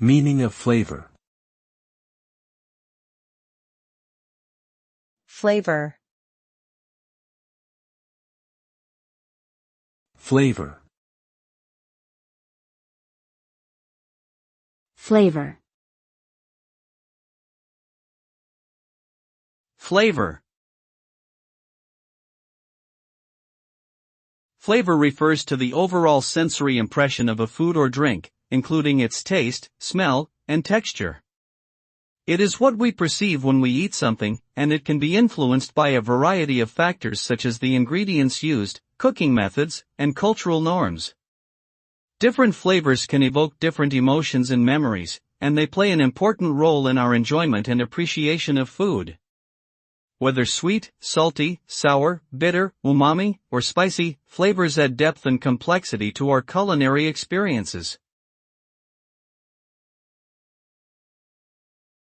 Meaning of flavor. Flavor. Flavor. Flavor. Flavor. Flavor refers to the overall sensory impression of a food or drink, including its taste, smell, and texture. It is what we perceive when we eat something, and it can be influenced by a variety of factors such as the ingredients used, cooking methods, and cultural norms. Different flavors can evoke different emotions and memories, and they play an important role in our enjoyment and appreciation of food. Whether sweet, salty, sour, bitter, umami, or spicy, flavors add depth and complexity to our culinary experiences.